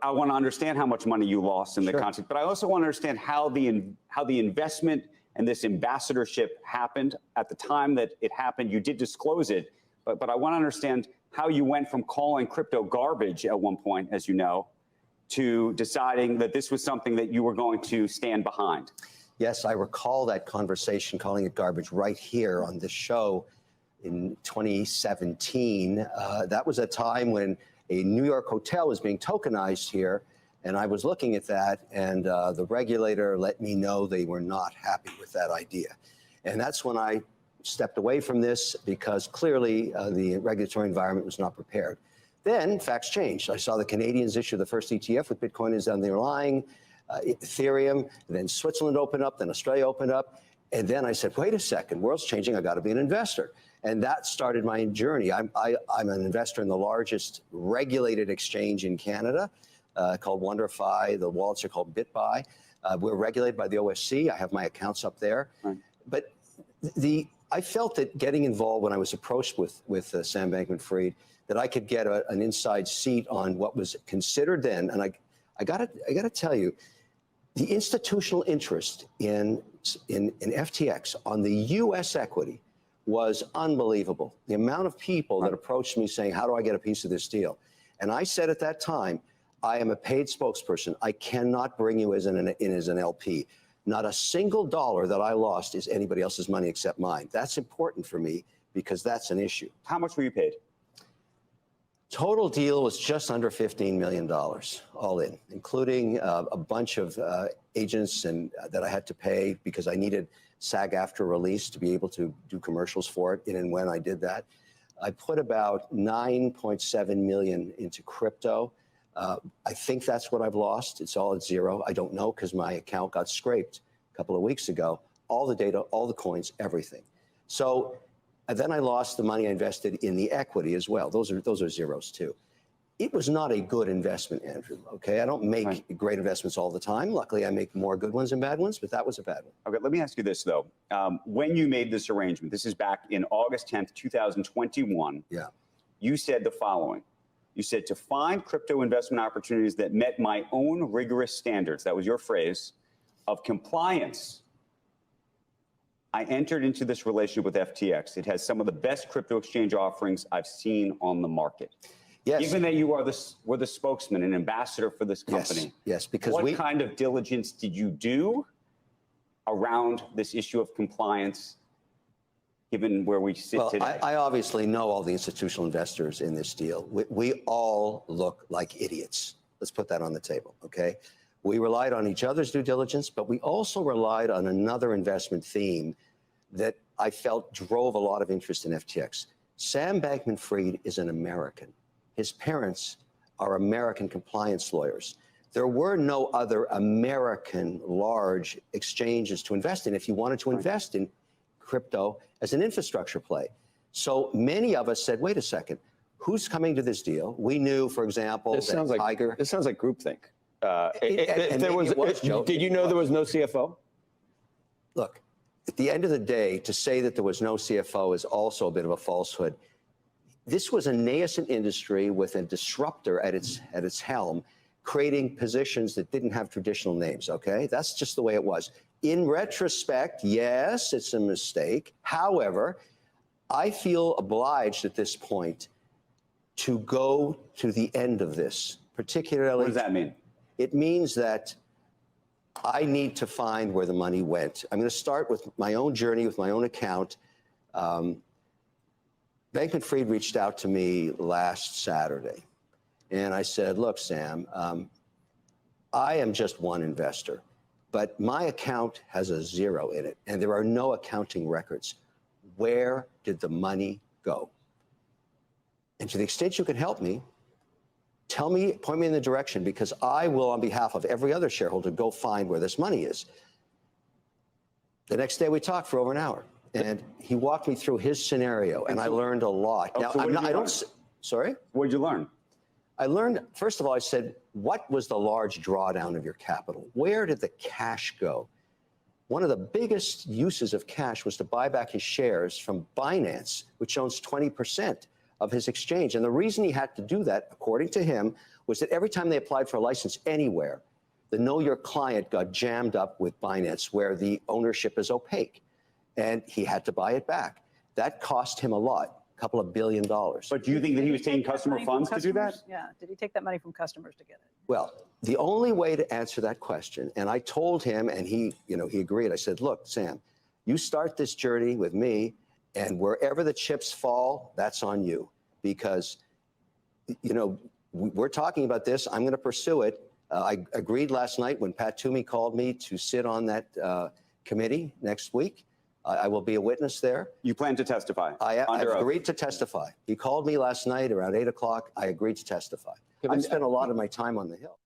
I want to understand how much money you lost in the context, but I also want to understand how the investment and this ambassadorship happened. At the time that it happened, you did disclose it, but I want to understand how you went from calling crypto garbage at one point, as you know, to deciding that this was something that you were going to stand behind. Yes, I recall that conversation, calling it garbage, right here on this show in 2017. That was a time when a New York hotel was being tokenized here, and I was looking at that, and the regulator let me know they were not happy with that idea. And that's when I stepped away from this, because clearly the regulatory environment was not prepared. Then facts changed. I saw the Canadians issue the first ETF with Bitcoin is underlying, Ethereum, then Switzerland opened up, then Australia opened up. And then I said, wait a second, world's changing, I gotta be an investor. And that started my journey. I'm an investor in the largest regulated exchange in Canada, called WonderFi. The wallets are called BitBuy. We're regulated by the OSC. I have my accounts up there. Right. But I felt that getting involved when I was approached with Sam Bankman-Fried, that I could get an inside seat on what was considered then. And I gotta tell you, the institutional interest in FTX on the U.S. equity was unbelievable. The amount of people that approached me saying, how do I get a piece of this deal? And I said at that time, I am a paid spokesperson. I cannot bring you as an LP. Not a single dollar that I lost is anybody else's money except mine. That's important for me because that's an issue. How much were you paid? Total deal was just under $15 million, all in, including a bunch of agents and that I had to pay because I needed SAG-AFTRA release to be able to do commercials for it. And when I did that, I put about $9.7 million into crypto. I think that's what I've lost. It's all at zero. I don't know because my account got scraped a couple of weeks ago. All the data, all the coins, everything. So. And then I lost the money I invested in the equity as well. Those are zeros too. It was not a good investment, Andrew, okay? I don't make great investments all the time. Luckily, I make more good ones than bad ones, but that was a bad one. Okay, let me ask you this, though. When you made this arrangement, this is back in August 10th, 2021, yeah. You said the following. You said, to find crypto investment opportunities that met my own rigorous standards, that was your phrase, of compliance, I entered into this relationship with FTX. It has some of the best crypto exchange offerings I've seen on the market. Yes. Given that you were the spokesman and ambassador for this company, yes, because what kind of diligence did you do around this issue of compliance, given where we sit today? I obviously know all the institutional investors in this deal. We all look like idiots. Let's put that on the table, okay? We relied on each other's due diligence, but we also relied on another investment theme that I felt drove a lot of interest in FTX. Sam Bankman-Fried is an American. His parents are American compliance lawyers. There were no other American large exchanges to invest in if you wanted to invest in crypto as an infrastructure play. So many of us said, wait a second, who's coming to this deal? We knew, for example, this sounds like Tiger. This sounds like groupthink. Did you know there was no CFO? Look, at the end of the day, to say that there was no CFO is also a bit of a falsehood. This was a nascent industry with a disruptor at its helm, creating positions that didn't have traditional names, okay? That's just the way it was. In retrospect, yes, it's a mistake. However, I feel obliged at this point to go to the end of this, particularly— What does that mean? It means that I need to find where the money went. I'm going to start with my own journey, with my own account. Bankman-Fried reached out to me last Saturday, and I said, look, Sam, I am just one investor, but my account has a zero in it, and there are no accounting records. Where did the money go? And to the extent you can help me, tell me, point me in the direction, because I will, on behalf of every other shareholder, go find where this money is. The next day we talked for over an hour, and he walked me through his scenario, and I learned a lot. Now, sorry? What did you learn? I learned, first of all, I said, what was the large drawdown of your capital? Where did the cash go? One of the biggest uses of cash was to buy back his shares from Binance, which owns 20% of his exchange. And the reason he had to do that, according to him, was that every time they applied for a license anywhere, the Know Your Client got jammed up with Binance, where the ownership is opaque, and he had to buy it back. That cost him a lot, a couple of $1 billion. But do you think that he was taking customer funds to do that? Yeah. Did he take that money from customers to get it? Well, the only way to answer that question, and I told him, and he agreed. I said, look, Sam, you start this journey with me, and wherever the chips fall, that's on you, because, we're talking about this. I'm going to pursue it. I agreed last night when Pat Toomey called me to sit on that committee next week. I will be a witness there. You plan to testify? I've under oath? agreed to testify. He called me last night around 8 o'clock. I agreed to testify. I've spent a lot of my time on the Hill.